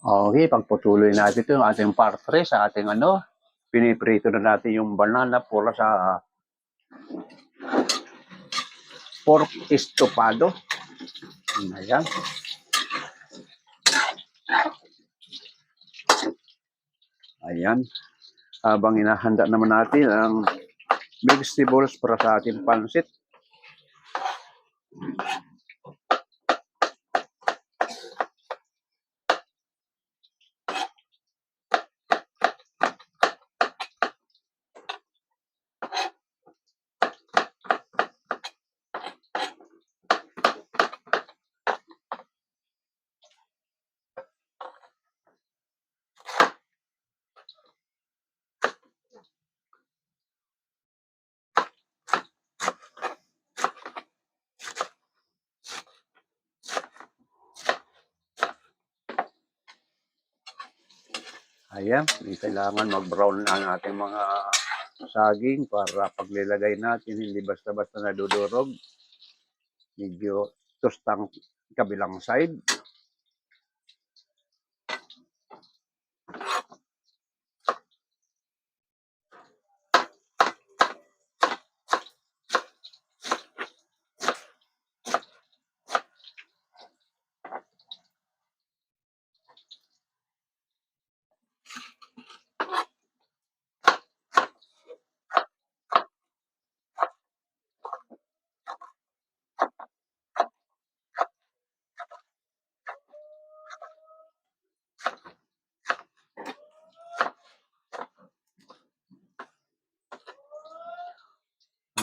Okay, pagpatuloy natin ito yung ating part 3 sa ating piniprito na natin yung banana para sa pork estopado. Ayan. Ayan. Habang inahanda naman natin ang vegetables para sa ating pansit. Ayan, hindi kailangan mag-brown na ang ating mga saging para paglilagay natin, hindi basta-basta nadudurog. Medyo tostang kabilang side.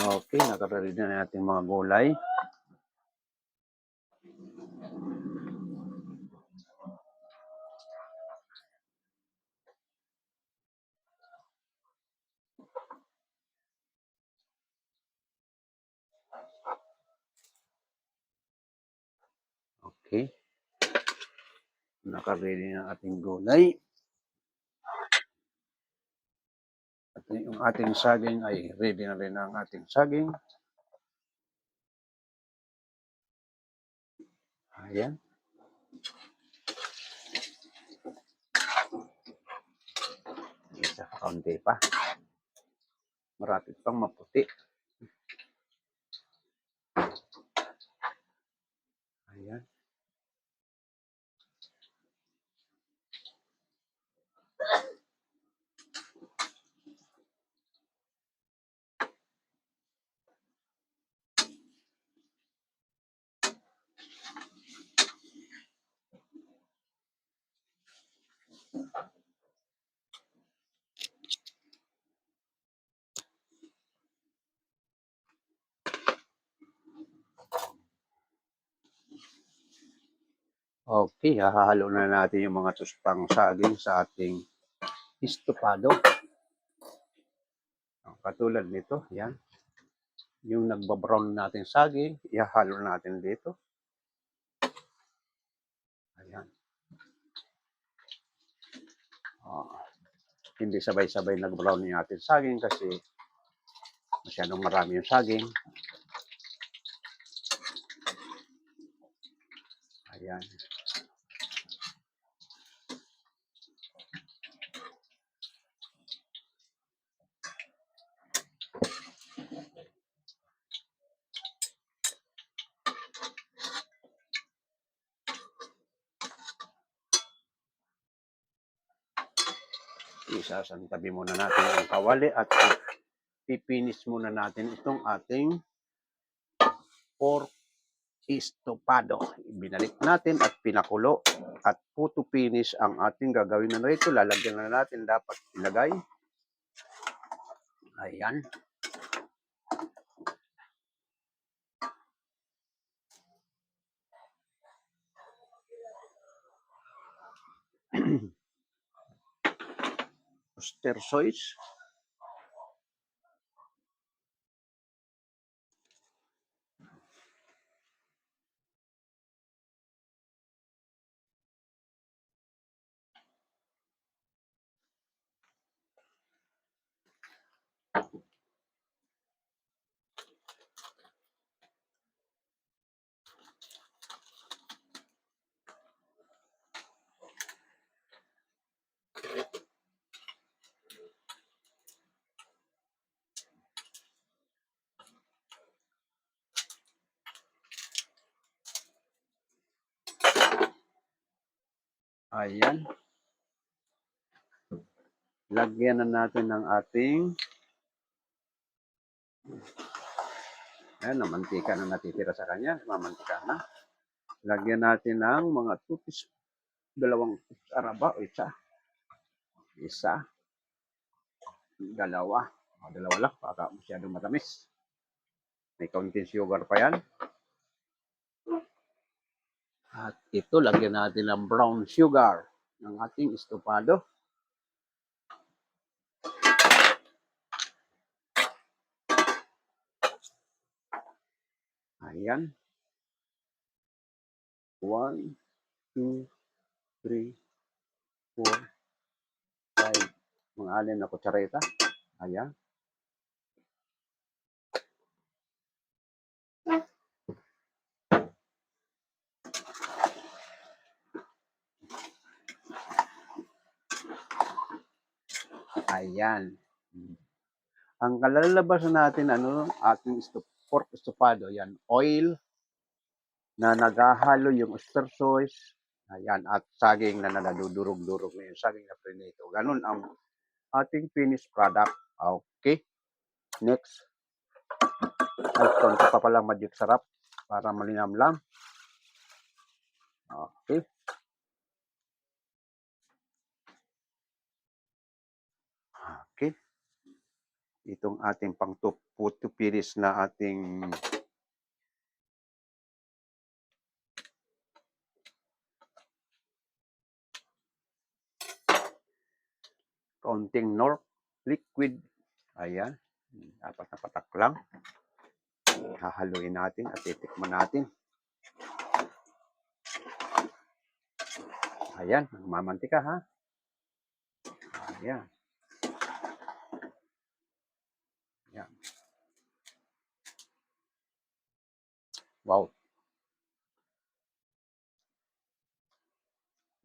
Okay, nakaready na natin mga gulay. Okay. Nakaready na ating gulay. At yung ating saging ay ready na rin ang ating saging. Ayan. Isa kaunti pa. Marapit pang maputi. Ayan. Okay, hahalo na natin yung mga tostang saging sa ating estopado. Katulad nito, yan. Yung nagbabrown natin saging, ihahalo natin dito. Ayan. Hindi sabay-sabay nag-brown yung ating saging kasi masyadong marami yung saging. Ayan. Isasantabi muna natin ang kawali at pipinis muna natin itong ating pork estopado. Binalik natin at pinakulo at photo finish ang ating gagawin na ito. Lalagyan na natin dapat ilagay. Ayan. Oyster sauce. Ayan. Lagyan na natin ng ating ayan, na mantika na natitira sa kanya. Mamantika na. Lagyan natin ng mga 2 kutsara ba o isa? Isa. Dalawa. O, dalawa lang. Baka masyadong matamis. May kaunting sugar pa yan. At ito, lagyan natin ng brown sugar ng ating estopado. Ayan. 1, 2, 3, 4, 5. Mga 6 na kutsareta. Ayan. Ayan. Ang kalalabas natin, ating pork estopado. Yan, oil na naghahalo yung oyster sauce. Ayan, at saging na nadudurog-durog na yung saging na prinito. Ganun ang ating finished product. Okay. Next. Ay, konti pa pala magic sarap para malinamlam. Okay. Okay. Itong ating pang tupiris na ating kaunting North liquid. Ayan. 4 na patak lang. Hahaluin natin at titikman natin. Ayan, mamantika ha. Ayan. Ayan. Wow.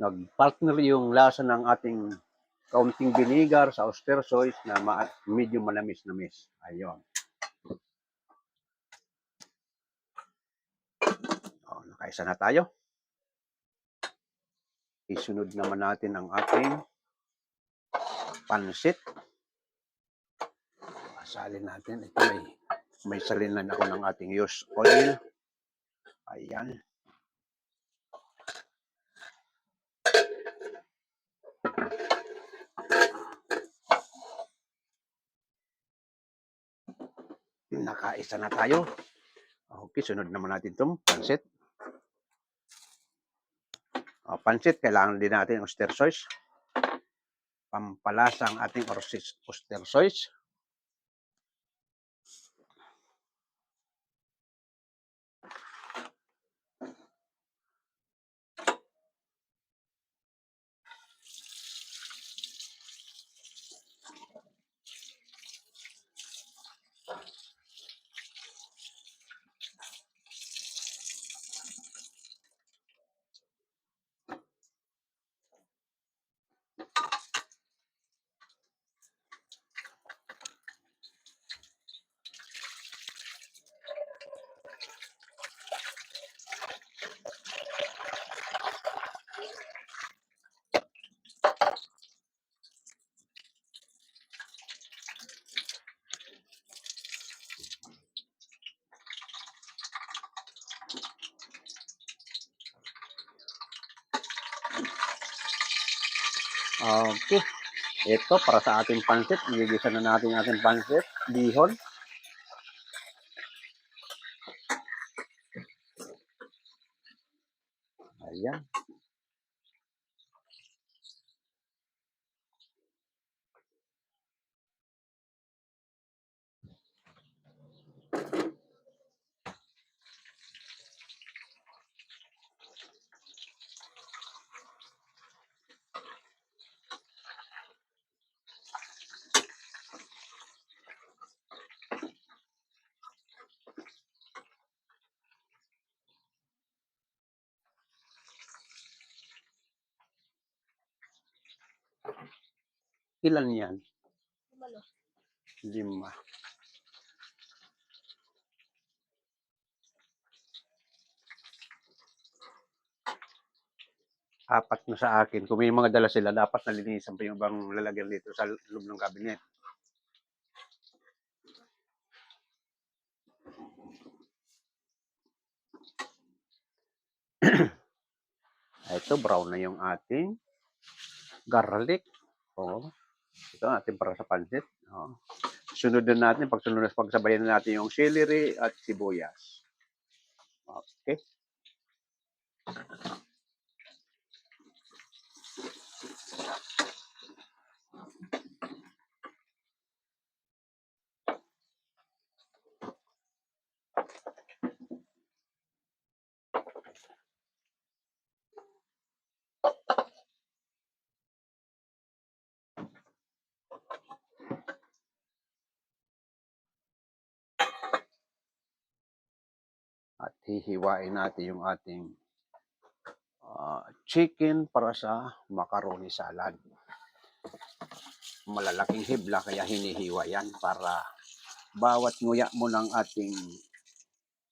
Nag-partner yung lasa ng ating kaunting vinegar sa oyster sauce na medyo manamis-namis. Ayun. O, nakaisa na tayo. Isunod naman natin ang ating pansit. Asalin natin. Ito may salinan ako ng ating used oil. Ayan. Nakaisa na tayo. Okay, sunod naman natin itong pansit. Pansit, kailangan din natin ng oyster sauce. Pampalasa ang ating oyster sauce. Okay. Ito, para sa ating pansit. Igigisa na natin ating pansit. Bihon. Ayan. Ilan yan? 5. Apat na sa akin. Kung may mga dala sila, dapat nalinisan pa yung ibang lalagyan dito sa loob ng cabinet. Ito, brown na yung ating garlic. Oh, ito ating para sa pansit. Oh. Sunod na natin, pagsabayan na natin yung celery at sibuyas. Okay. At hihiwain natin yung ating chicken para sa macaroni salad. Malalaking hibla kaya hinihiwa yan para bawat nguya mo ng ating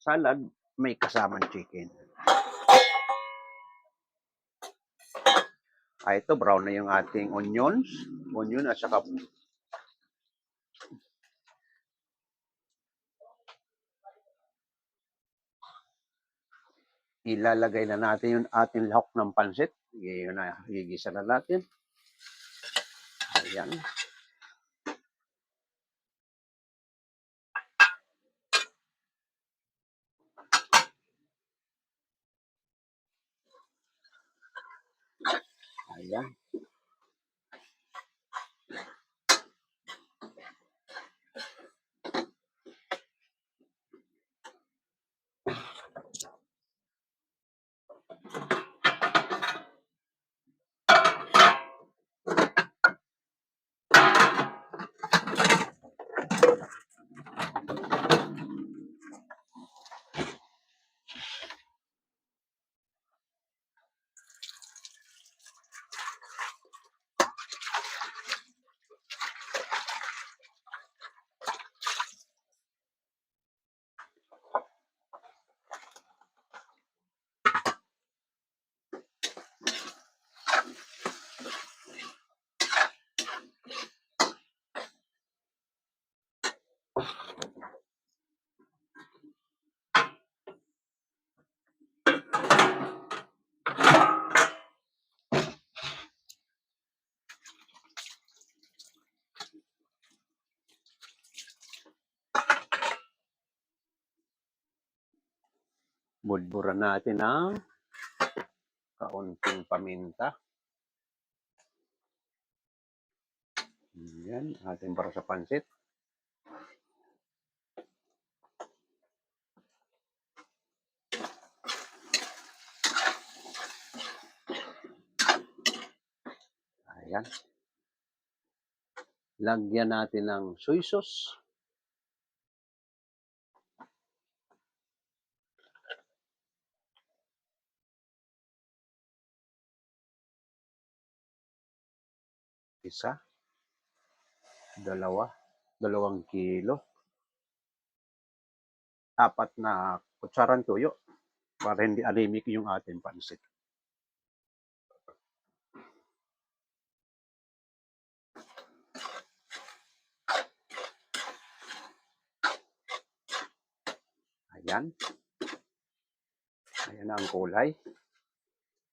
salad may kasamang chicken. Ito brown na yung ating onion at saka ilalagay na natin yung ating lahok ng pansit. Yun na, gigisa na natin. Ayan. Ayan. Budburan natin ng kaunting paminta. Yan, ating para sa pansit. Ayan. Lagyan natin ng soy sauce. Isa, dalawang kilo. 4 na kutsarang tuyo para hindi anemic yung ating pansit. Ayan. Ayan na ang kulay.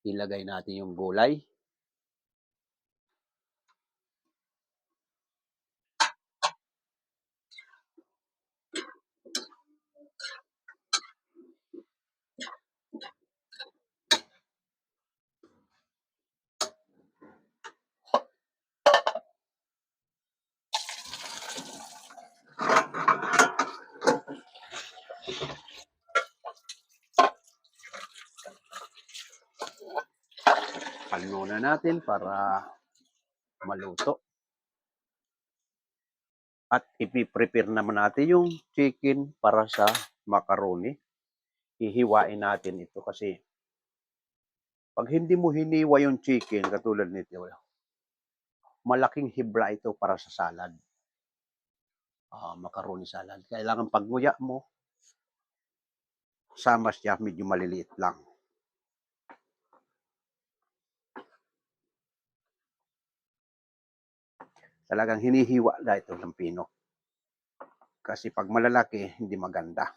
Ilagay natin yung gulay. Paluin na natin para maluto. At ipiprepare naman natin yung chicken para sa macaroni. Hihiwain natin ito kasi pag hindi mo hiniwa yung chicken katulad nito, malaking hibla ito para sa salad. Macaroni salad. Kailangan pag nguya mo, sama siya medyo maliliit lang. Talagang hinihiwa na ito ng pino. Kasi pag malalaki, hindi maganda.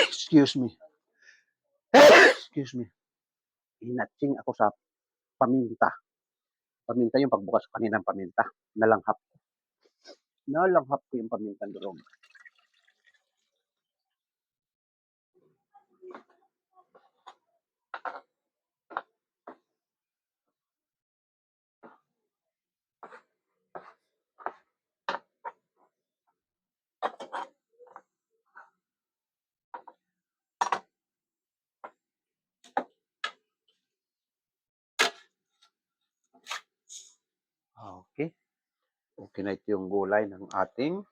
Excuse me. Excuse me. Inatsing ako sa paminta. Paminta yung pagbukas ko kaninang paminta. Nalanghap. Nalanghap ko yung paminta durog. Okay. Okay na ito yung gulay ng ating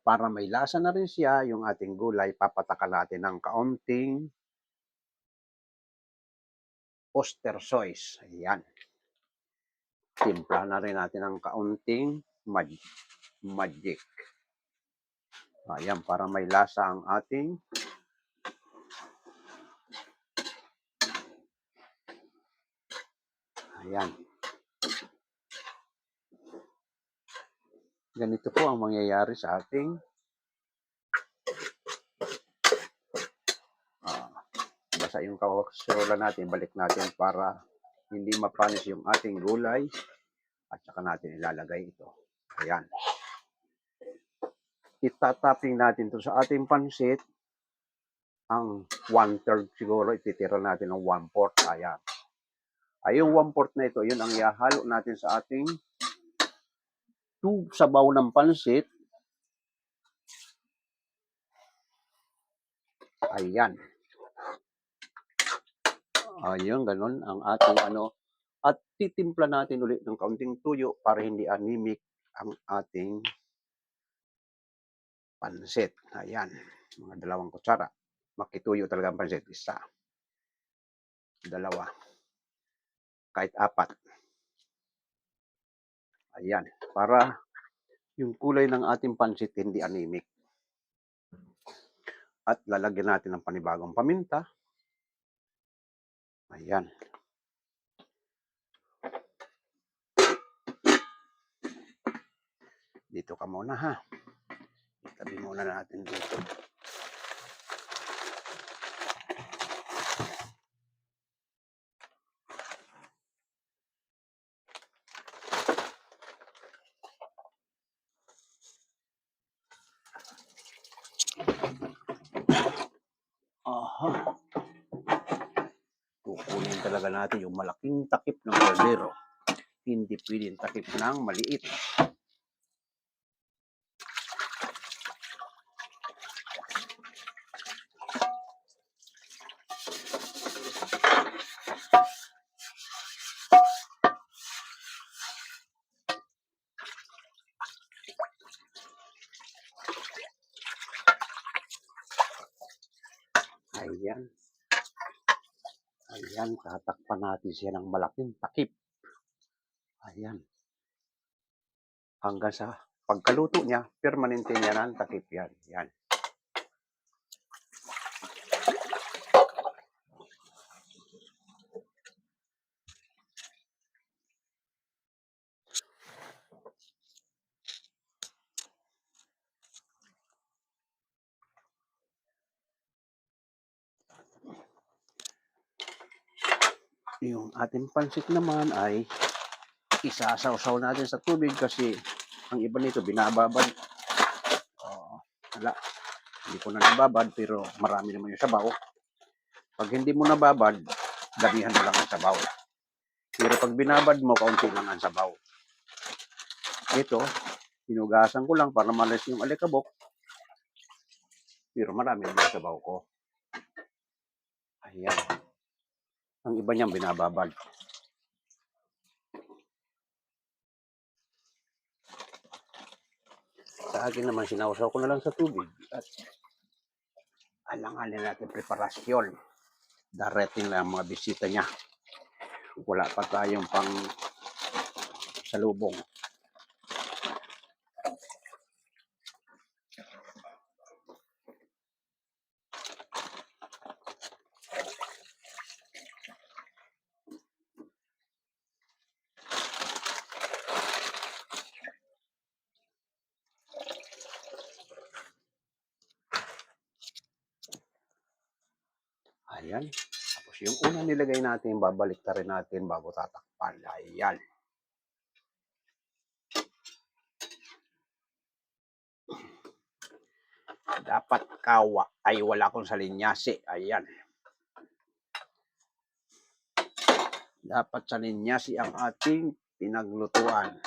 para may lasa na rin siya yung ating gulay, papatakan natin ng kaunting oyster sauce. Ayan. Timpla na rin natin ng kaunting magic. Ayan, para may lasa ang ating ayan. Ganito po ang mangyayari sa ating basa yung kaserola natin, balik natin para hindi mapanis yung ating gulay at saka natin ilalagay ito. Ayan. Itatapping natin to sa ating pansit. Ang 1/3 siguro, ititira natin ng 1/4. Ayan. Ay, yung 1/4 na ito, yun ang ihahalo natin sa ating sabaw ng pansit. Ayan. Ayun, ganun ang ating At titimpla natin ulit ng kaunting tuyo para hindi anemic ang ating pansit. Ayan, mga 2 kutsara. Makituyo talaga ang pansit. 1, 2, kahit 4. Ayan, para yung kulay ng ating pansit hindi anemic. At lalagyan natin ng panibagong paminta. Ayan. Dito ka muna ha. Itabi muna natin dito. Aha. Kukunin talaga natin yung malaking takip ng kaldero. Hindi pwedeng takip ng maliit. Ayan. Ayan, tatakpan natin siya ng malaking takip. Ayan. Hanggang sa pagkaluto niya, permanente niya ng takip yan. Yan. Yung ating pansit naman ay isasawsaw natin sa tubig kasi ang iba nito binababad. Wala. Hindi ko na nababad pero marami naman yung sabaw. Pag hindi mo nababad, damihan mo lang ang sabaw. Pero pag binabad mo, kaunti lang ang sabaw. Ito, hinugasan ko lang para malis yung alikabok. Pero marami naman yung sabaw ko. Ayan. Ang iba niyang binababad. Sa akin naman, sinawsaw ko na lang sa tubig at alanganin natin preparasyon. Darating na ang mga bisita niya. Wala pa tayong pang salubong. Ayan. Tapos yung una nilagay natin, babalik na rin natin bago tatakpan. Ayan. Dapat kawa ay wala akong salinyasi. Ayan. Dapat salinyasi ang ating pinaglutuan.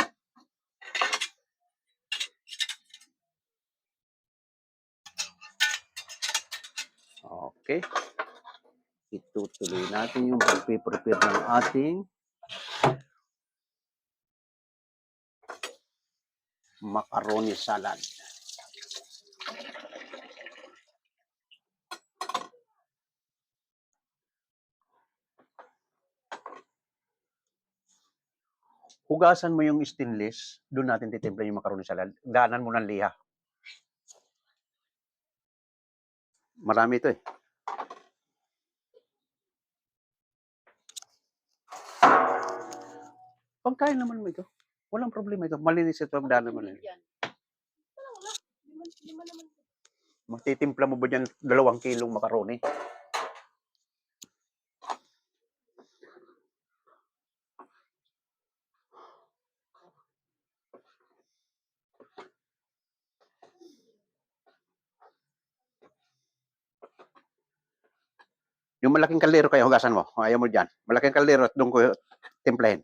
Okay. Itutuloy natin yung pag-prepare ng ating macaroni salad. Hugasan mo yung stainless, doon natin titimpla yung macaroni salad. Daanan mo ng liha. Marami ito eh. Pagkain naman mo ito. Walang problema ito. Malinis ito ang daanan mo na. Magtitimpla mo ba dyan 2 kilong macaroni? Yung malaking kaldero kaya hugasan mo. Ayaw mo dyan. Malaking kaldero at doon ko timplahin.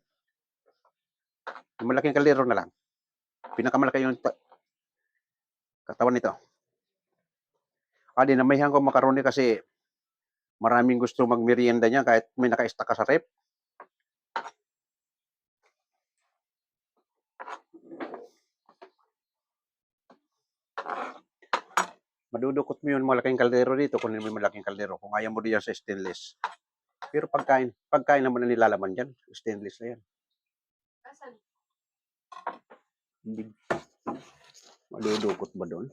Yung malaking kaldero na lang. Pinakamalaki yung katawan nito. Dinamihan ko macaroni kasi maraming gusto magmerienda niya kahit may naka-stack ka sa rep. Madudukot mo yung malaking kaldero dito kung may malaking kaldero. Kung ayaw mo diyan sa stainless. Pero pagkain naman na nilalaman dyan. Stainless na yan. Hindi. Madudukot ba doon?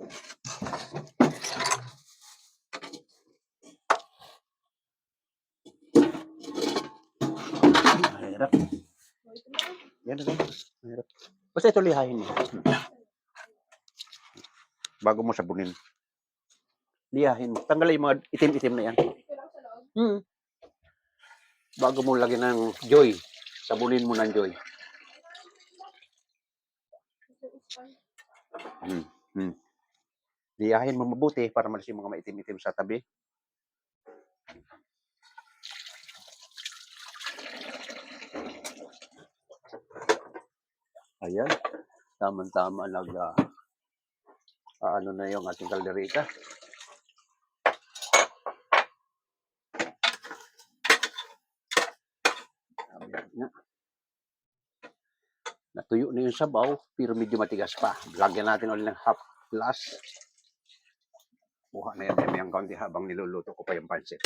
Mahirap. Yan na. Mahirap. Basta ito lihahin mo. Bago mo sabunin. Lihahin mo. Tanggalin yung mga itim-itim na yan. Bago mo lagyan ng joy. Sabunin mo ng joy. Lihahin mo mabuti para malis yung mga maitim-itim sa tabi. Ayan. Tama-tama ano na yung ating kalderita. Ayan. Natuyo na yung sabaw, pero medyo matigas pa. Lagyan natin ulit ng half glass. Buha na yan yung kaunti habang niluluto ko pa yung pansit.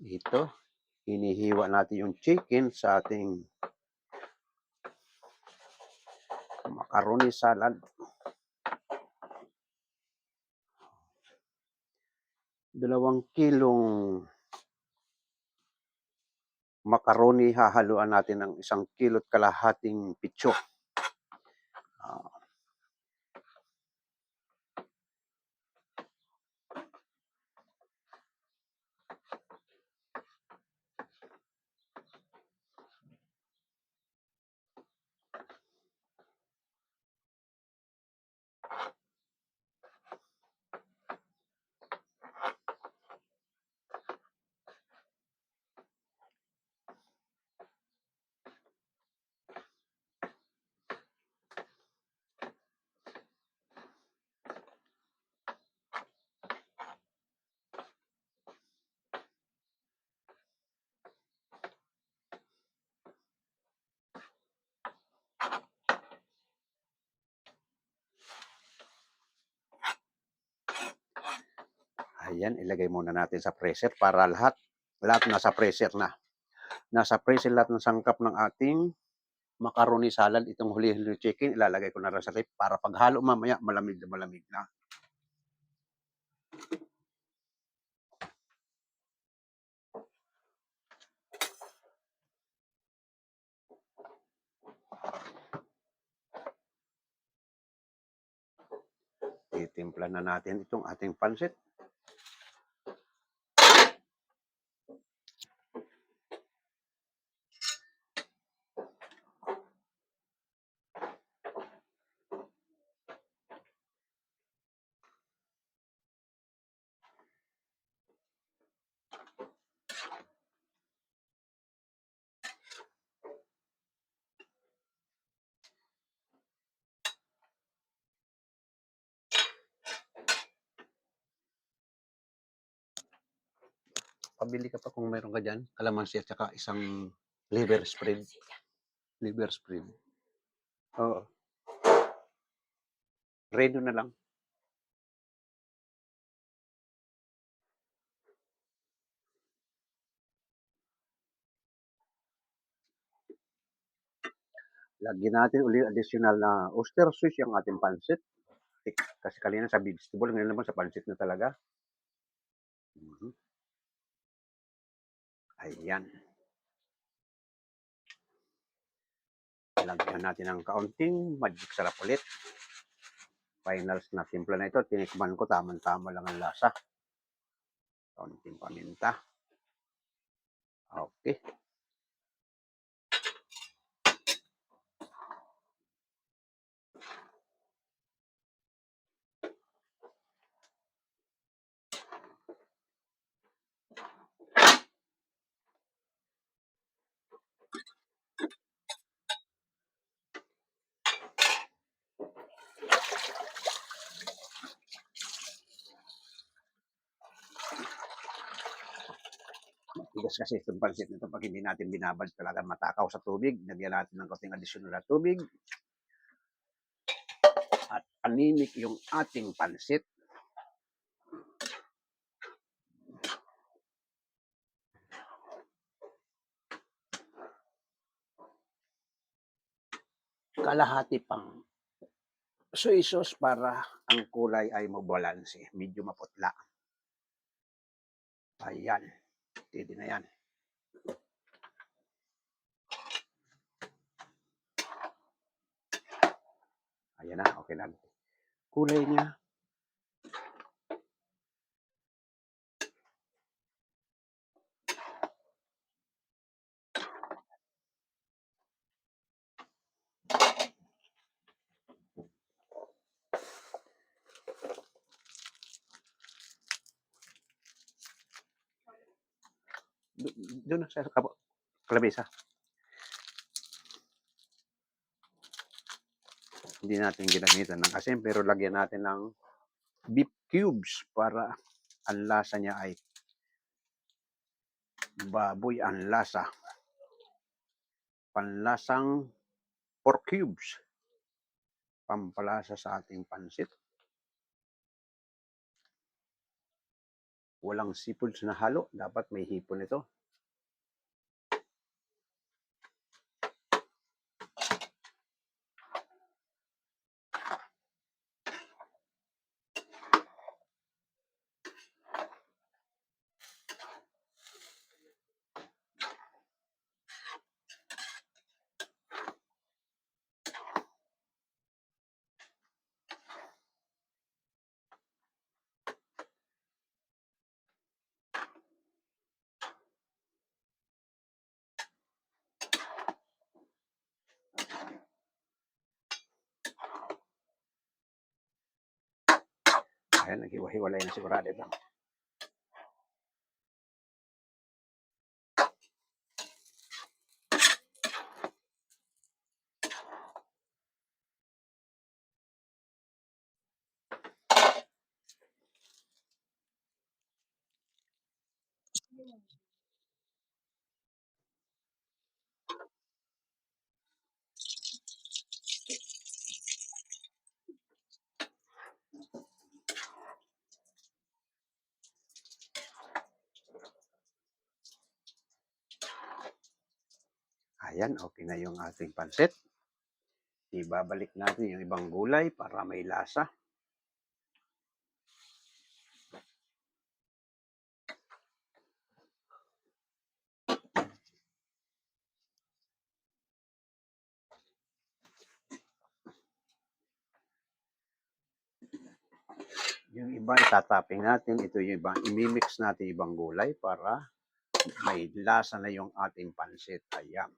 Ito, hinihiwa natin yung chicken sa ating macaroni salad. 2 kilong macaroni, hahaluan natin ng 1.5 kilo't pitso. Ayan, ilagay muna natin sa freezer para lahat nasa freezer na. Nasa freezer lahat ng sangkap ng ating macaroni salad. Itong huli-huli chicken, ilalagay ko na rin sa ref para paghalo mamaya malamig na malamig na. Titimpla na natin itong ating pansit. Pabili ka pa kung meron ka dyan, kalamansi at saka isang liver spread. Liver spread. Oo. Redo na lang. Lagyan natin uli additional na oyster sauce yung ating pansit. Kasi kanina sa vegetable, ngayon naman sa pansit na talaga. Ayan. Lagyan natin ng kaunting magic sarap ulit. Finals na timpla na ito. Tinikman ko, tamang-tama lang ang lasa. Kaunting paminta. Okay. Tigas kasi itong pansit nito pag hindi natin binabad talaga matakaw sa tubig. Lagyan natin ng kaunting additional na tubig. At anemic yung ating pansit. Kalahati pang soy sauce para ang kulay ay mabalanse. Medyo maputla. Ayan. Pwede na yan. Ayan na. Okay na. Kulay niya. Doon sa kalabisa. Hindi natin ginamitan ng asin pero lagyan natin ng beef cubes para ang lasa niya ay baboy ang lasa. Panlasang pork cubes. Pampalasa sa ating pansit. Walang seafoods na halo. Dapat may hipon ito. Ayan, naghiwa-hiwalay na sigurado ito. Ayan, okay na yung ating pansit. Ibabalik natin yung ibang gulay para may lasa. Yung iba itatapping natin, ito yung iba, imimix natin ibang gulay para may lasa na yung ating pansit. Ayan.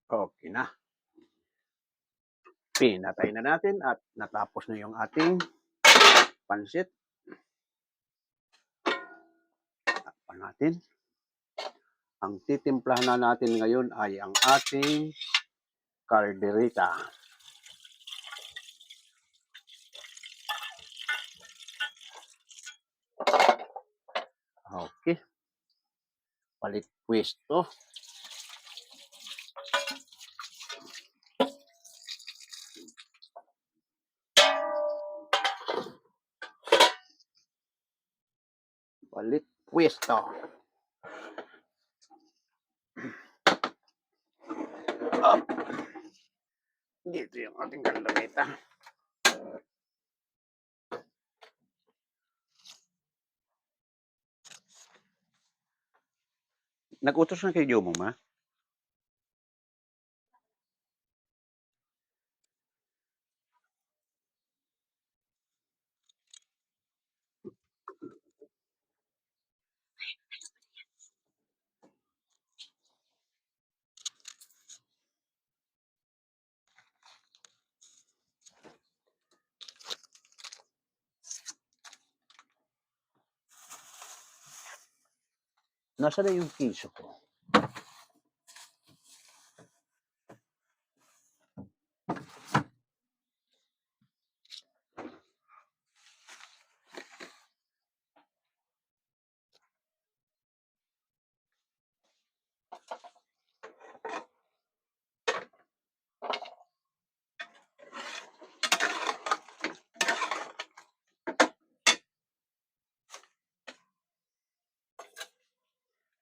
Okay na. Pinatay na natin at natapos na yung ating pansit. Takpan natin. Ang titimplahan na natin ngayon ay ang ating caldereta. Okay. Palit pwesto. Palit pwesto. Up. Dito yung ating caldereta. Nag-utos na kay Jomo, ma? Nasaan na yung kiso ko?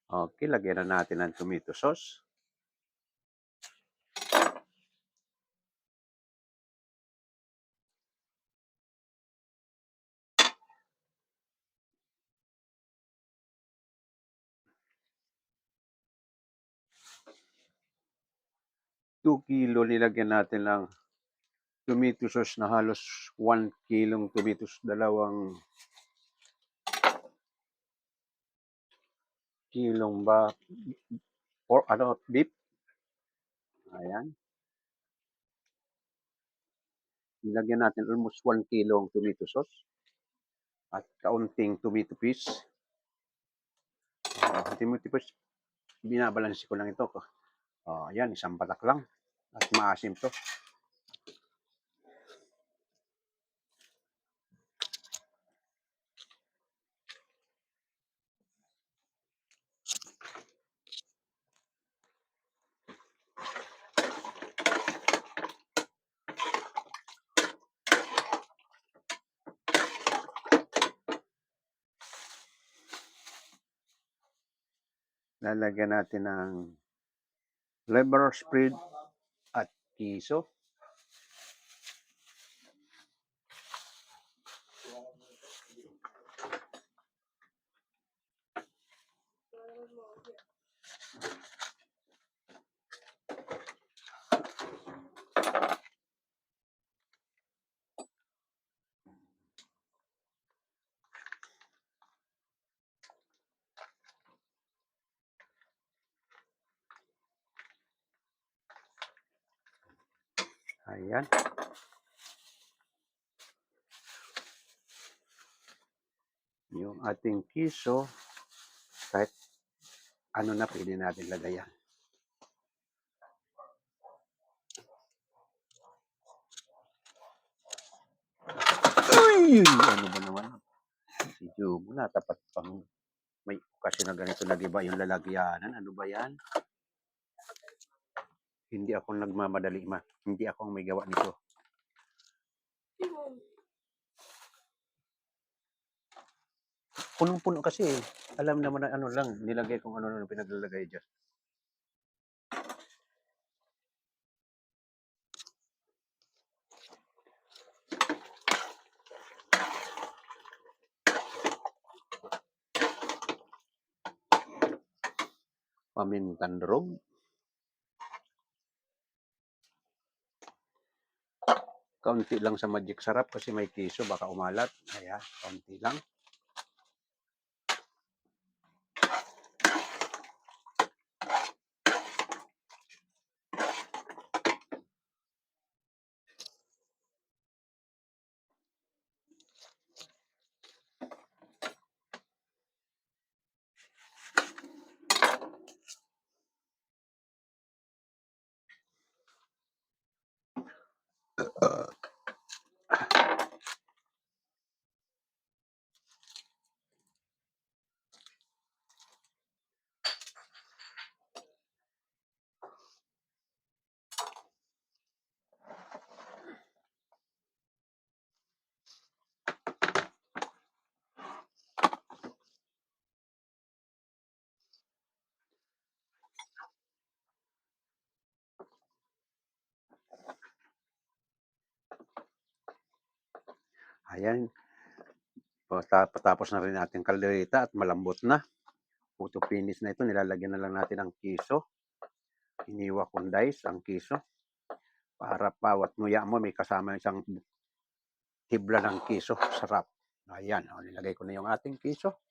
Okay, lagyan na natin ng tomato sauce. Two kilo nilagyan natin ng tomato sauce na halos 1 kilong tomato sauce, 2 kilong ba or beef. Ayan. Nilagyan natin almost 1 kilong tomato sauce at kaunting tomato paste. Tomato paste, binabalansi ko lang ito. Ayan, isang patak lang at maasim to. Lalagyan natin ng liver spread at kiso. Ayan. Yung ating kiso, kahit ano na pwede natin lagayan. Ay, ano ba naman? Si Jobo na, tapat pang may kasi na ganito nag-iba yung lalagyanan. Ano ba yan? Hindi ako nagmamadali, ma. Hindi ako ang may gawa nito. Punong-puno kasi eh. Alam naman na ano lang, nilagay kung ano na pinaglalagay dyan. Pamintan rog. Kaunti lang sa magic sarap kasi may kiso, baka umalat. Kaya, kaunti lang. Ayan. Patapos na rin natin kaldereta at malambot na. Photo finish na ito. Nilalagyan na lang natin ang kiso. Iniwa kong dice ang kiso. Para bawat nguya mo may kasama isang tibla ng kiso. Sarap. Ayan. Nilagay ko na yung ating kiso.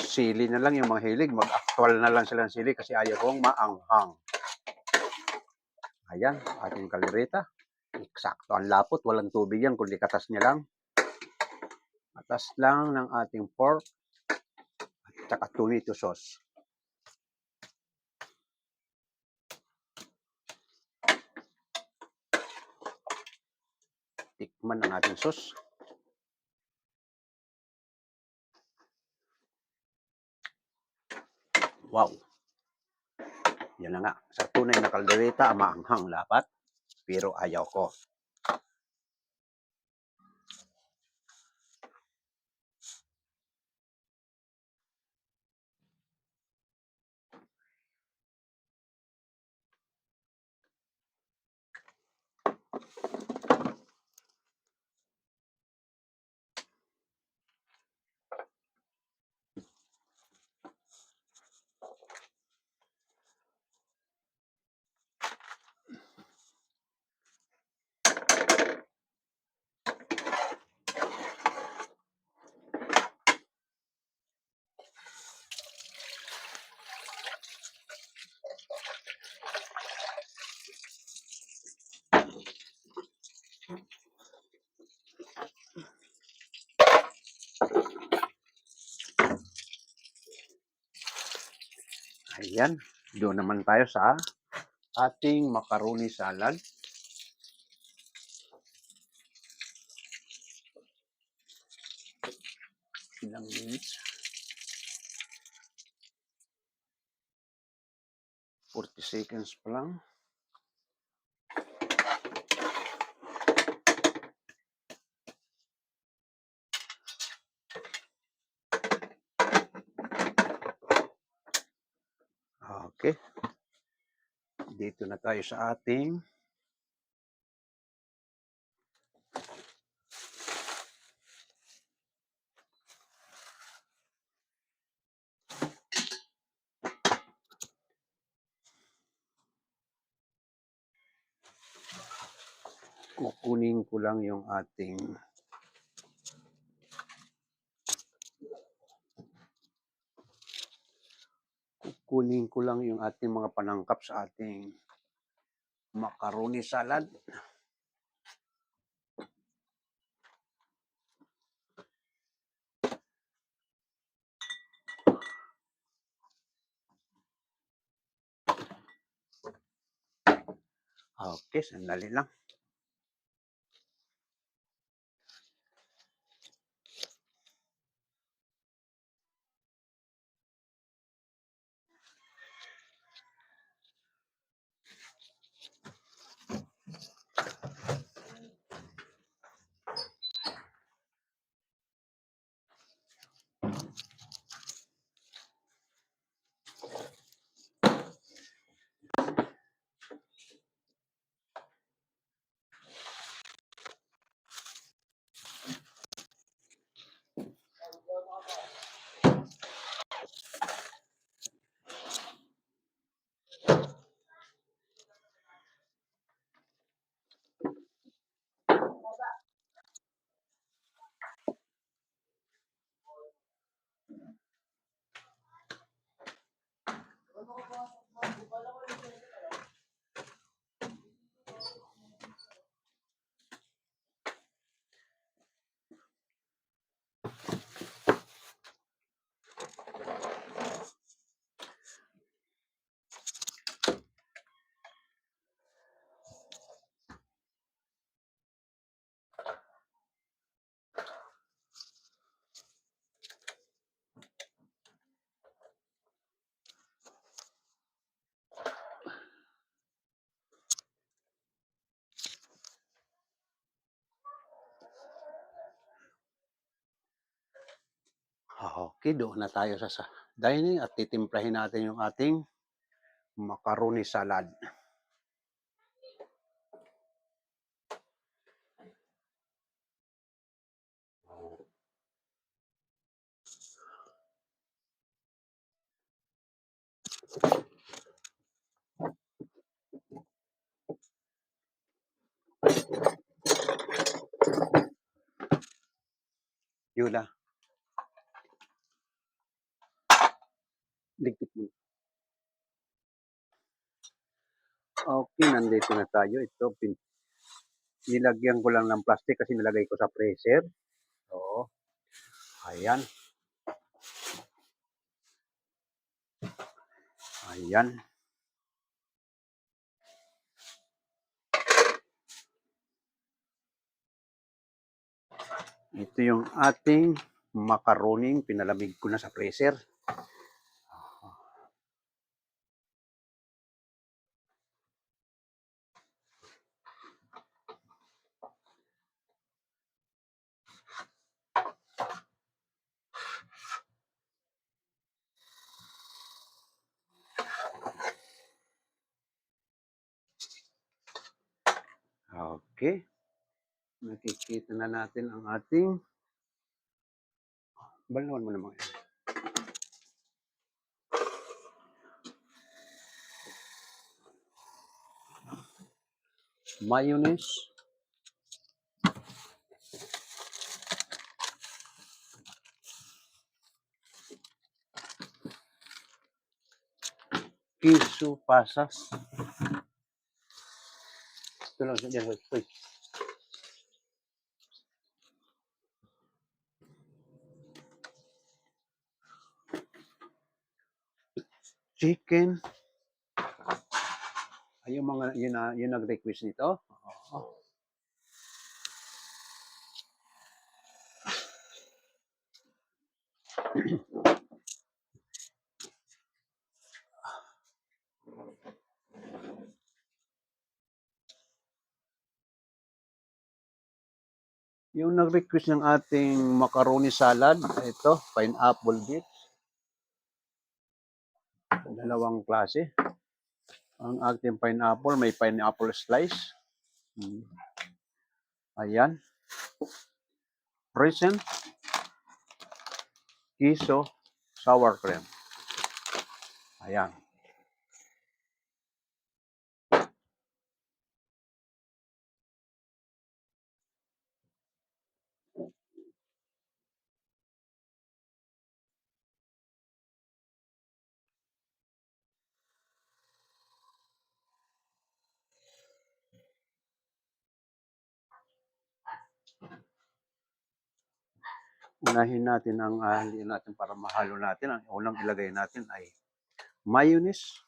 Sili na lang yung mga hilig. Mag-actual na lang silang sili kasi ayaw kong maanghang. Ayan. Ating kaldereta. Eksakto ang lapot. Walang tubig yan kundi katas niya lang. Katas lang ng ating pork at saka tomato sauce. Tikman ang ating sauce. Wow! Yan na nga. Sa tunay na kaldereta, maanghang lapat. Pero ayaw ko. Ayan. Doon naman tayo sa ating macaroni salad. Ilang minutes? 40 seconds pa lang. Okay. Dito na tayo sa ating kukunin ko lang yung ating mga panangkap sa ating macaroni salad. Okay, sandali lang. Okay, doon na tayo sa dining at titimplahin natin yung ating macaroni salad. Yula, ligpit mo. Okay, nandito na tayo. Ito, nilagyan ko lang ng plastic kasi nilagay ko sa freezer. Oo. Ayan. Ayan. Ito yung ating macaroni, pinalamig ko na sa freezer. Okay. Nakikita na natin ang ating balon mo naman. Mayonnaise. Queso pasas. Ito lang siya dyan. Chicken. Ay, yung mga, yun nag-request nito. Oh. Yung nag-request ng ating macaroni salad, ito, pineapple bits. Dalawang klase. Ang ating pineapple, may pineapple slice. Ayan. Present. Kiso. Sour cream. Ayan. Unahin natin ang ahalin natin para mahalo natin. Ang unang ilagay natin ay mayonnaise.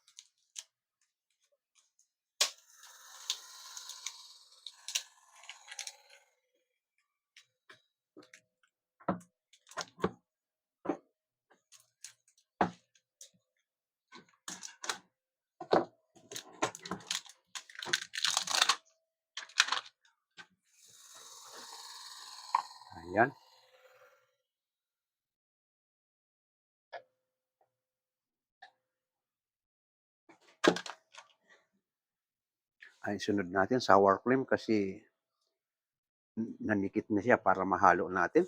Ayan. Ay sunod natin sour cream kasi nanikit na siya para mahalo natin.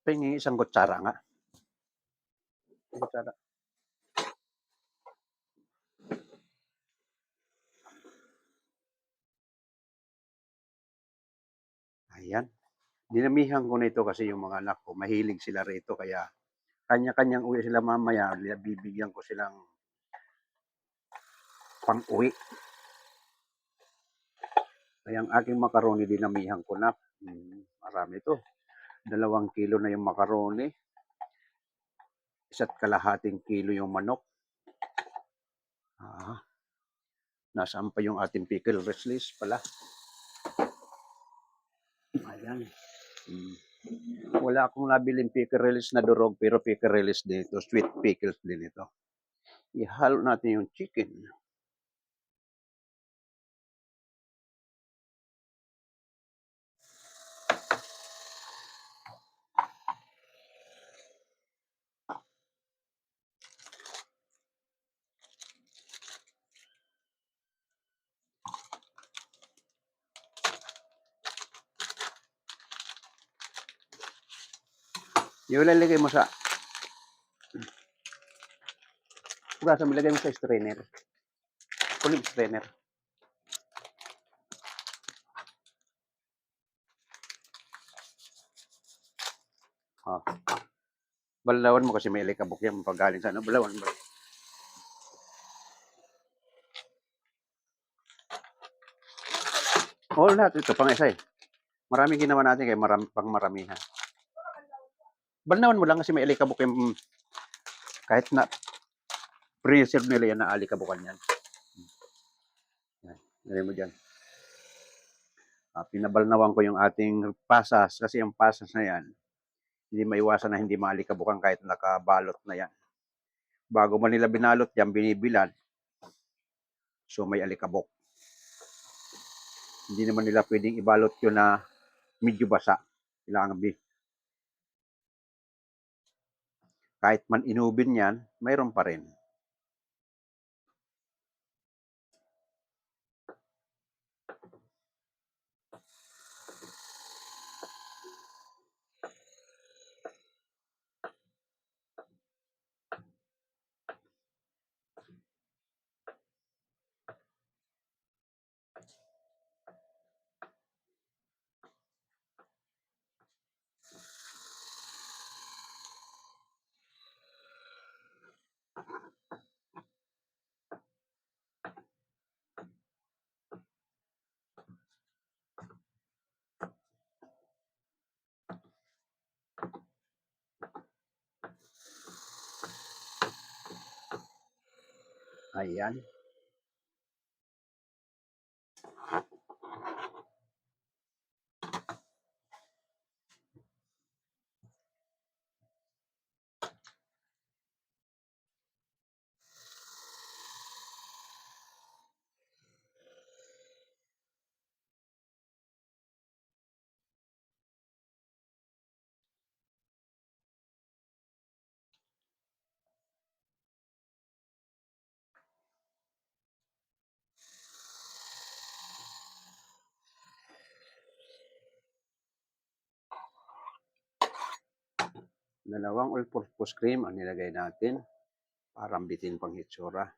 Tingin isang kutsara nga. Kutsara. Ayan. Dinamihan ko nito kasi yung mga anak ko, mahilig sila rito kaya kanya-kanyang uwi sila mamaya, bibigyan ko silang pang-uwi. Kaya ang aking macaroni dinamihan ko na. Marami ito. 2 kilo na yung macaroni. 1.5 kilo yung manok. Nasaan pa yung ating pickle restless pala. Ayan. Wala akong nabiling pickle release na durog pero pickle release din ito. Sweet pickles din ito. Ihalo natin yung chicken. Yung ilalagay mo sa hugasan mo, ilagay mo sa strainer. Kulig strainer. Balawan mo kasi may alikabok yan pag galing sa ano. Balawan mo. Oo, lahat ito pang isa eh. Marami ginawa natin kaya pang maramihan. Balawan mo lang kasi may alikabok yung kahit na preserve nila yan na alikabukan yan. Yan mo dyan. Pinabalnawan ko yung ating pasas kasi yung pasas na yan hindi maiwasan na hindi maalikabukan kahit nakabalot na yan. Bago man nila binalot yan, binibilad. So may alikabok. Hindi naman nila pwedeng ibalot yun na medyo basa. Kailangan kahit man inubin yan, mayroon pa rin. Ayan. Dalawang all-purpose cream ang nilagay natin para ambitin pang hitsura.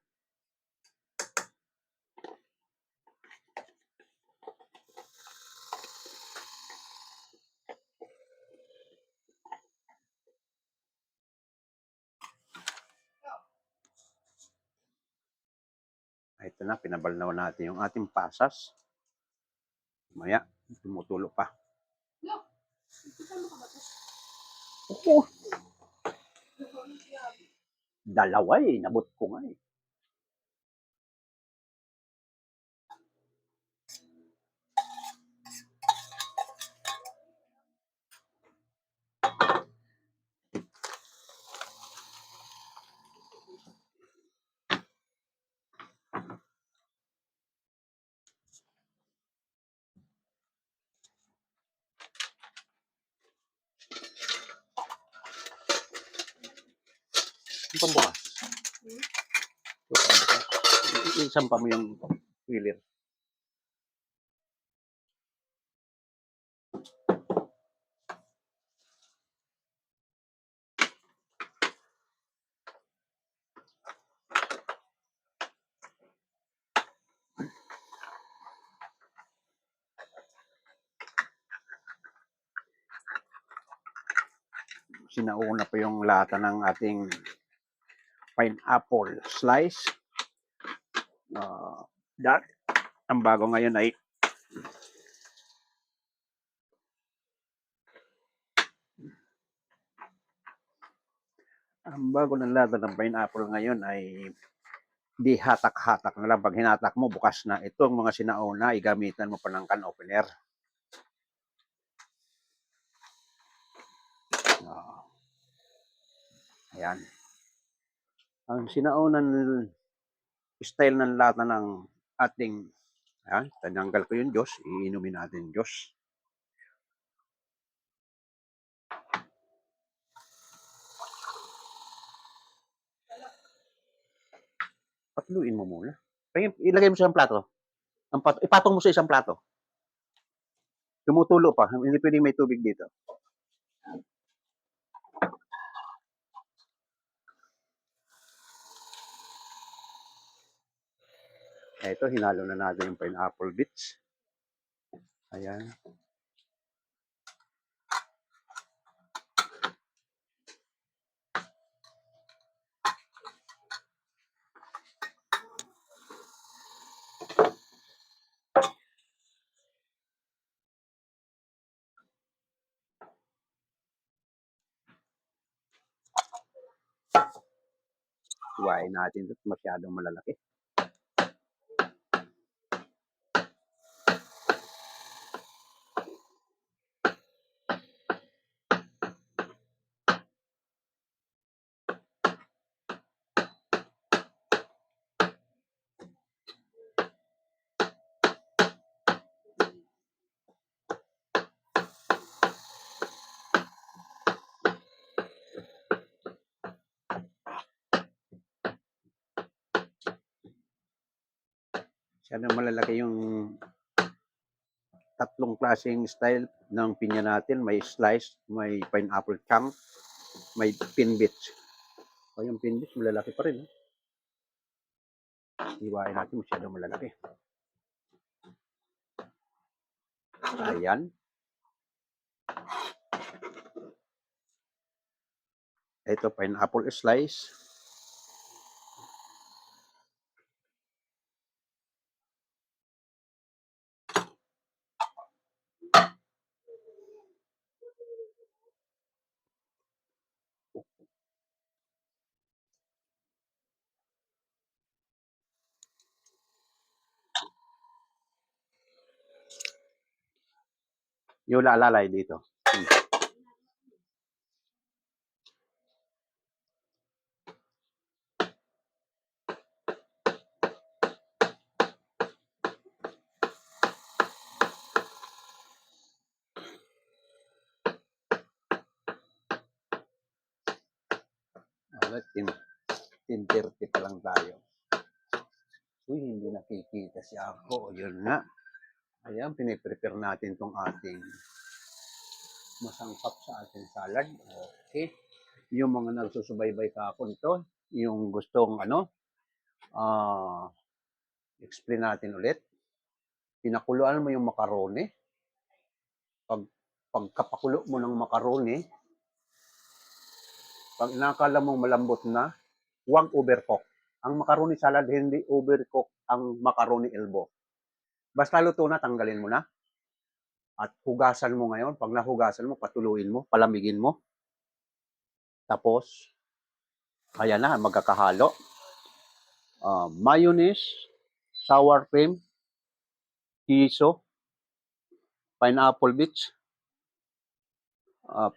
Ito na, pinabalnaw natin yung ating pasas. Maya, tumutulo pa. Oo. Dalawa eh, nabot ko nga eh. Yung pambukas. Isampa mo yung filler. Sinauna pa yung lata ng ating pineapple slice. That, ang bago ngayon ay ng lata ng pineapple ngayon ay di hatak-hatak na lang. Pag hinatak mo, bukas na. Itong mga sinauna, igamitan mo pa ng can opener. Ayan. Ang sinaunan style ng lata ng ating, ayan, tinanggal ko yung Diyos, iinumin natin Diyos. Patluin mo muna. Ilagay mo sa isang plato. Ipatong mo sa isang plato. Tumutulo pa. Hindi pwedeng may tubig dito. Ito, hinalo na natin yung pineapple bits. Ayan. Iwain natin ito. Masyadong malalaki. Masyadong malalaki yung tatlong klaseng style ng pinya natin. May slice, may pineapple chunk, may pin bits. O yung pin bits, malalaki pa rin. Iwain natin, masyadong malalaki. Ayan. Ito, pineapple slice. Yung laalalay dito. Alat, 10:30 pa lang tayo. Uy, hindi nakikita si ako. Yun nga. Ayan, piniprepare natin tong ating masangkap sa ating salad. Okay. yung mga nagsusubaybay kahapon to, yung gustong explain natin ulit. Pinakuluan mo yung macaroni. Pagkapakulo mo ng macaroni, pag nakala mong malambot na, huwag overcook. Ang macaroni salad, hindi overcook ang macaroni elbow. Basta luto na, tanggalin mo na. At hugasan mo ngayon. Pag nahugasan mo, patuluin mo, palamigin mo. Tapos, ayan na, magkakahalo. Mayonnaise, sour cream, kiso, pineapple bits,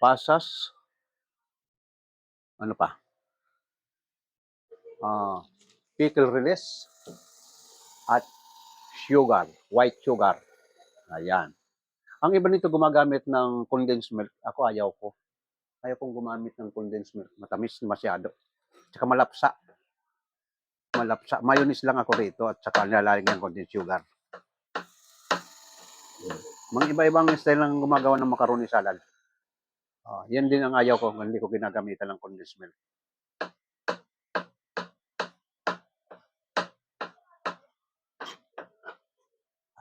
pasas, ano pa? Pickle release, at sugar, white sugar. Ayan. Ang iba nito gumagamit ng condensed milk. Ako ayaw ko. Ayaw kong gumamit ng condensed milk. Matamis masyado. Tsaka malapsa. Mayonnaise lang ako rito at saka nilalagyan ng condensed sugar. Mga iba-ibang style ng gumagawa ng macaroni salad. Yan din ang ayaw ko. Hindi ko ginagamitan ng condensed milk.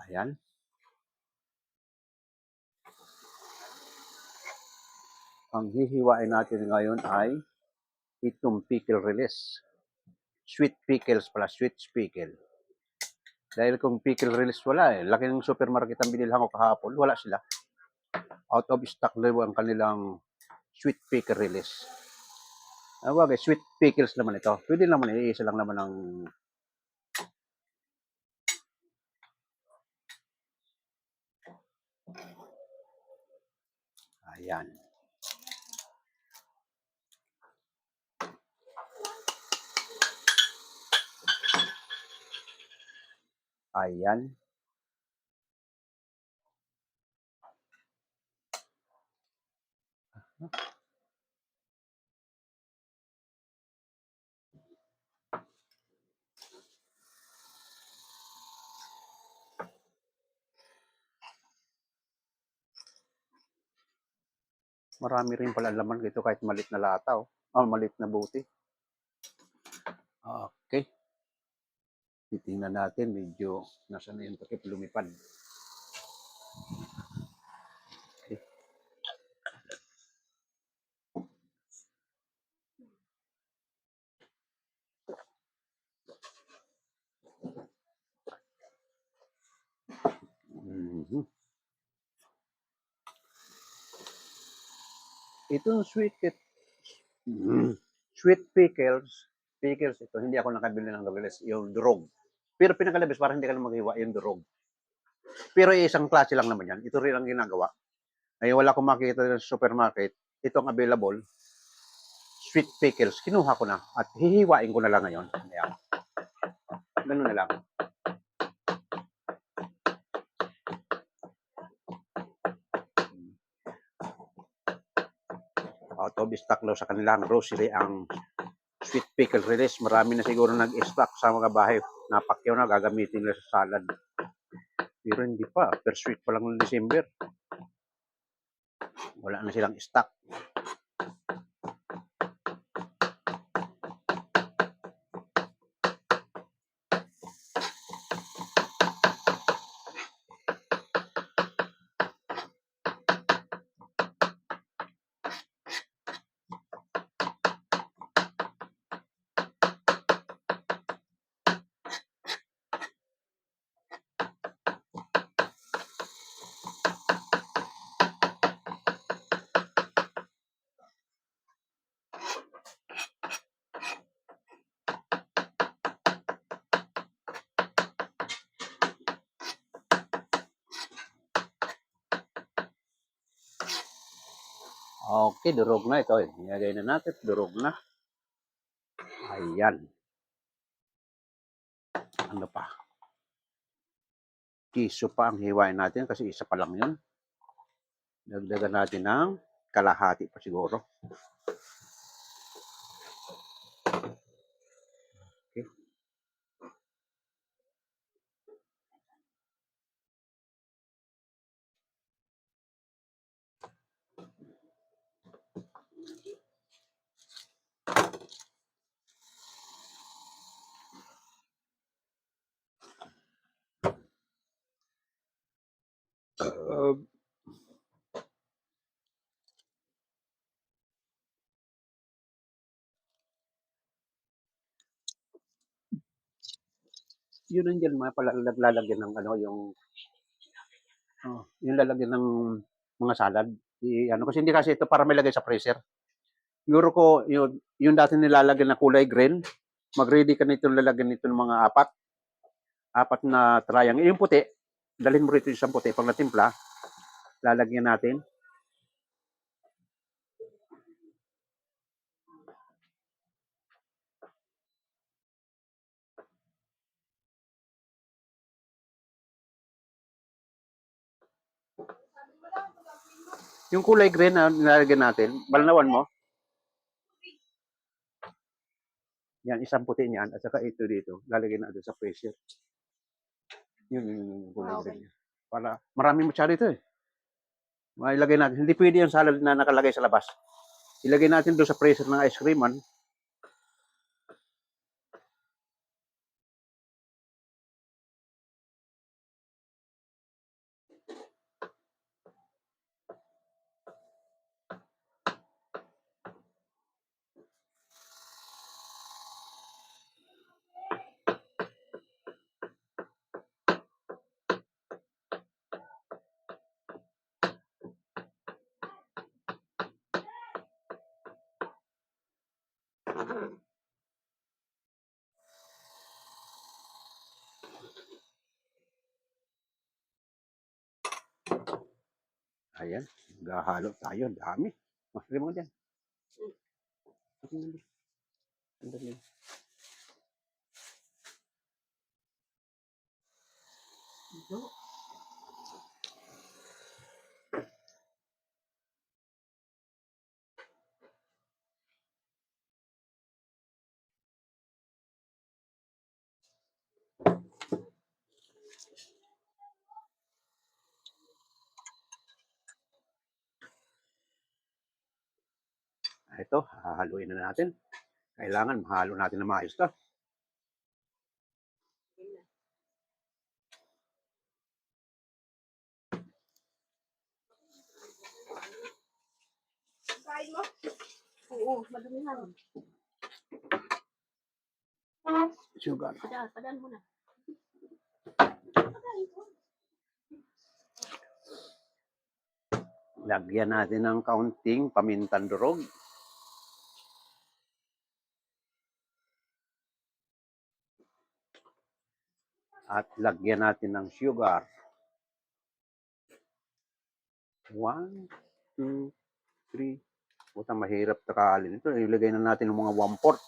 Ayan. Ang hihiwain natin ngayon ay itong pickle release. Sweet pickles pala, sweet pickle. Dahil kung pickle release wala eh. Laki ng supermarket ang binilhan ko kahapon, wala sila. Out of stock na ang kanilang sweet pickle release. Wag, sweet pickles naman ito. Pwede naman, iisa lang naman ang ayan. Ayan. Marami rin pala laman dito kahit malit na lata. Malit na buti. Okay. Titingnan natin. Medyo nasa na yung takip lumipad. Okay. Mm-hmm. Itong sweet pickles ito, hindi ako nakabili ng release, yung durog. Pero pinakalabas, parang hindi ka na maghiwa yung durog. Pero isang klase lang naman yan. Ito rin ang ginagawa. Ay wala akong makikita sa supermarket. Ito ang available. Sweet pickles. Kinuha ko na. At hihiwain ko na lang ngayon. Ayan. Ganun na lang. Out of stock daw sa kanilang grocery ang sweet pickle release. Marami na siguro nag-stock sa mga bahay. Napakyaw na, gagamitin nila sa salad. Pero hindi pa. Per sweet pa lang ng December. Wala na silang stock. Okay, durog na ito. Nilagay na natin. Durog na. Ayan. Ano pa? Kiso pa ang hiwain natin kasi isa pa lang yun. Dagdagan natin ng kalahati pa siguro. Okay. Yun nandiyan pala lalagyan ng ano, yung lalagyan ng mga salad. Ano, kasi hindi kasi ito para may lagay sa freezer. Siguro ko, yung dati nilalagyan na kulay green, mag-ready ka nito lalagyan nito ng mga apat na triangle. Yung puti, dalhin mo rito yung isang puti. Pag natimpla, lalagyan natin. Yung kulay green na nilalagyan natin, balnawan mo. Yan, isang puti niyan, at saka ito dito, lalagyan natin sa freezer. Yung kulay green. Para, marami masyado ito eh. Mailagay natin. Hindi pwede yung salad na nakalagay sa labas. Ilagay natin doon sa freezer ng ice creaman. Ayan, gahalo tayo, dami. Masali mo dyan. Sandali. Ito, hahaluin na natin. Kailangan mahalo natin na maayos to. Kain mo? Oo, madumihan. Sugar. Padaan mo na. Lagyan natin ng kaunting pamintang durog. At lagyan natin ng sugar. 1, 2, 3. Puta, mahirap takalin ito. Ilagay na natin ng mga 1/4.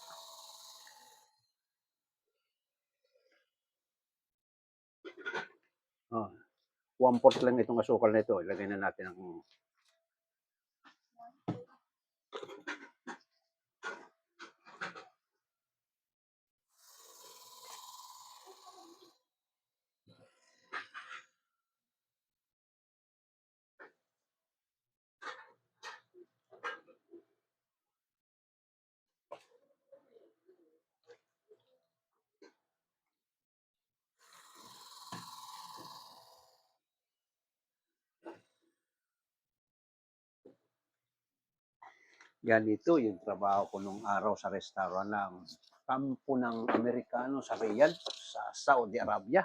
Oh, 1/4 lang itong asukal na ito. Ilagay na natin ang ganito yung trabaho ko nung araw sa restaurant ng kampo ng Amerikano sa Riyadh, sa Saudi Arabia.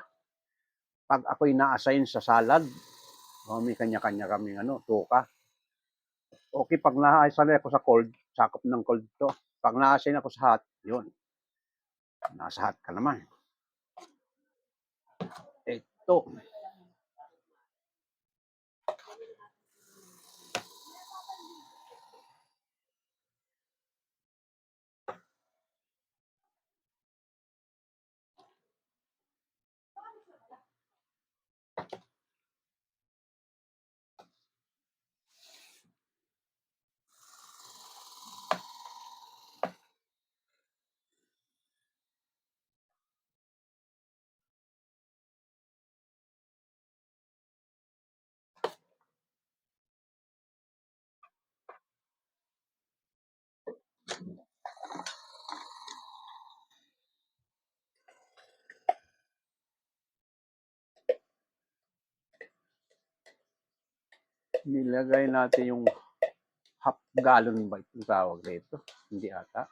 Pag ako'y na-assign sa salad, may kanya-kanya kaming tuka. Okay, pag na-assign ako sa cold, sakop ng cold to. Pag na-assign ako sa hot, yun. Nasa hot ka naman. Ito. Nilagay natin yung half gallon ba itong tawag dito? Hindi ata.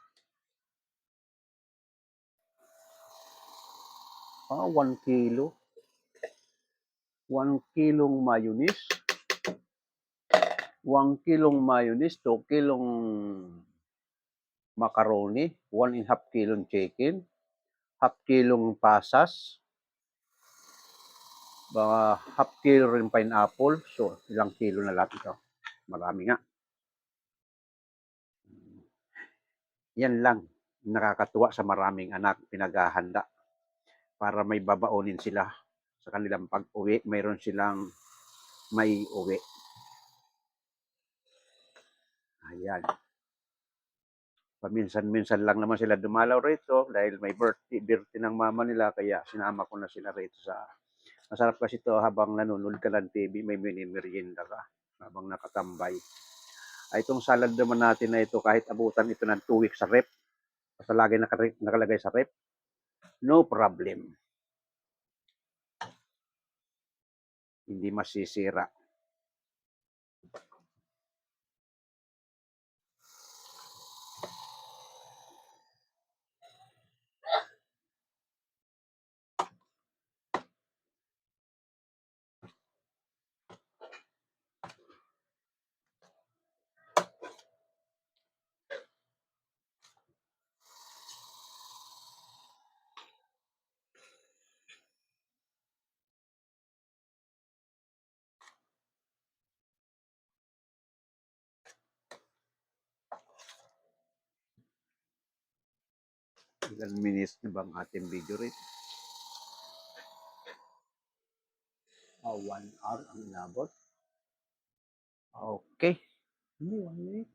1 kilo. 1 kilong mayonnaise. 1 kilong mayonnaise, 2 kilong macaroni, 1 1/2 kilong chicken, half kilong pasas, mga half kilo rin pineapple. So, ilang kilo na lahat ito. Marami nga. Yan lang. Nakakatuwa sa maraming anak pinaghahanda para may babaonin sila sa kanilang pag-uwi. Mayroon silang may uwi. Ayan. Paminsan-minsan lang naman sila dumalaw rito dahil may birthday ng mama nila, kaya sinama ko na sila rito sa... Masarap kasi ito habang nanonood ka ng TV, may merienda ka habang nakatambay. Ay, itong salad naman natin na ito, kahit abutan ito ng 2 weeks sa rep, basta lagi nakalagay sa rep, no problem. Hindi masisira. Ilang minutes na bang ating video rate? 1 hour ang inabot. Okay. Hindi, 1 minute.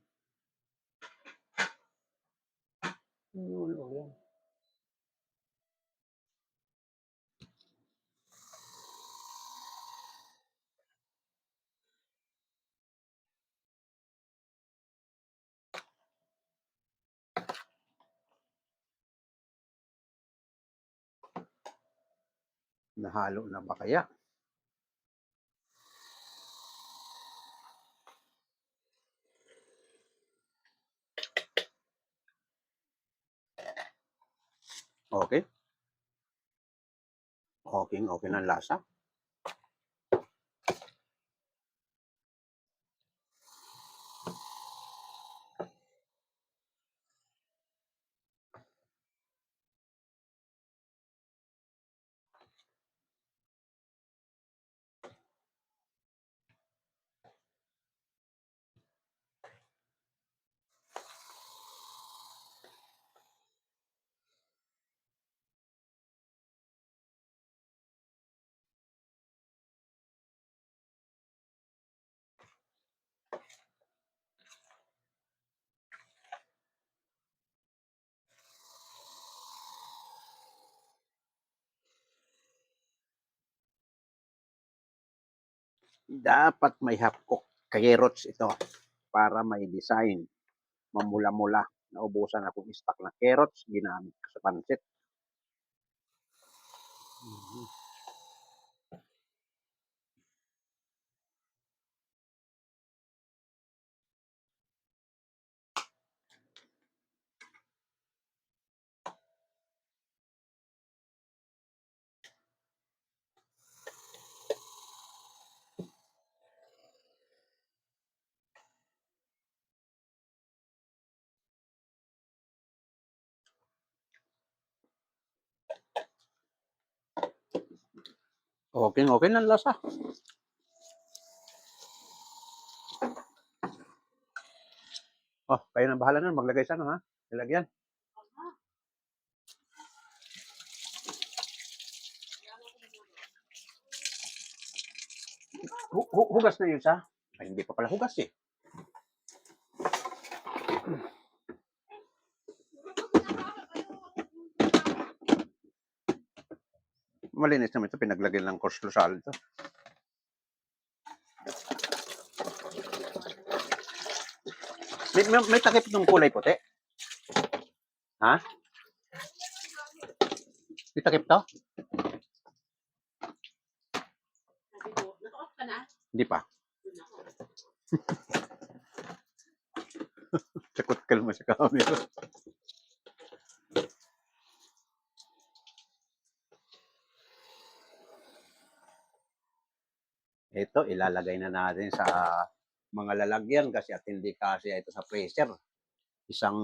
Hindi, yan. Nahalo na ba kaya? Okay. Okay na ang lasa. Dapat may half-cooked carrots ito para may design. Mamula-mula. Naubusan akong stock na carrots, ginamit ko sa pansit. Okay na ang lasa. Kayo na bahala na maglagay sa ano, ha? Ilagyan. Hugas na yun siya. Ay, hindi pa pala hugas eh. Malinis naman ito. Pinaglagyan ng couscous ito. May takip ng kulay puti. Ha? May takip to? Naka-off ka na? Hindi pa. Takot ka naman sa camera. ito ilalagay na natin sa mga lalagyan kasi at hindi kasi ito sa freezer. Isang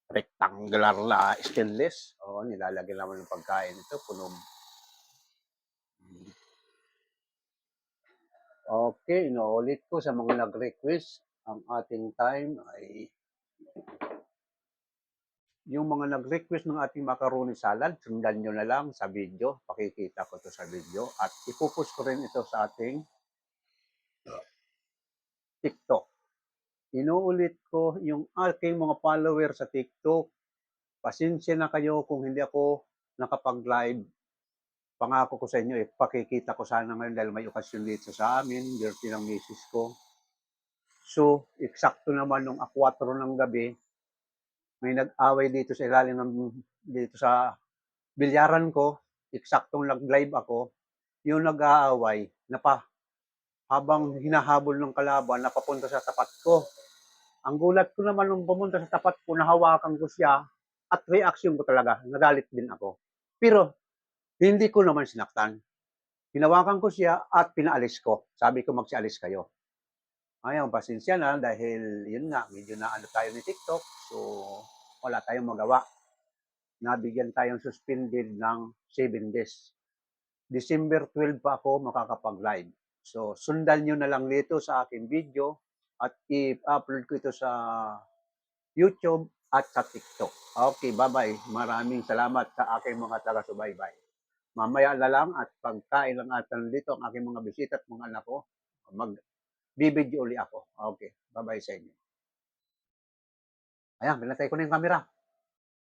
rectangular na stainless. O, nilalagay naman ng pagkain ito. Puno. Okay, inuulit ko sa mga nag-request. Ang ating time ay yung mga nag-request ng ating macaroni salad, sundan nyo na lang sa video. Pakikita ko to sa video. At ipupost ko rin ito sa ating TikTok. Inuulit ko yung aking mga follower sa TikTok. Pasensya na kayo kung hindi ako nakapag-live. Pangako ko sa inyo, pakikita ko sana ngayon dahil may okasyon dito sa amin, birthday ng misis ko. So, eksakto naman nung 4 ng gabi, may nag-away dito sa ilalim ng dito sa bilyaran ko, eksaktong nag-live ako, yung nag-aaway, habang hinahabol ng kalaban, napapunta sa tapat ko. Ang gulat ko naman nung pumunta sa tapat ko, nahawakan ko siya, at reaksyon ko talaga, nagalit din ako. Pero, hindi ko naman sinaktan. Hinawakan ko siya at pinaalis ko. Sabi ko, magsialis kayo. Ayun, pasensya na dahil yun nga, medyo na ano tayo ni TikTok. So, wala tayong magawa. Nabigyan tayong suspended ng 7 days. December 12 pa ako makakapag-live. So, sundan nyo na lang dito sa aking video at i-upload ko ito sa YouTube at sa TikTok. Okay, bye-bye. Maraming salamat sa aking mga taga-subaybay. Mamaya na lang at pagkain lang atan dito ang aking mga bisita at mga anak ko, mag-bibidyo uli ako. Okay, bye-bye sa inyo. Ayan, pinatay ko na yung camera.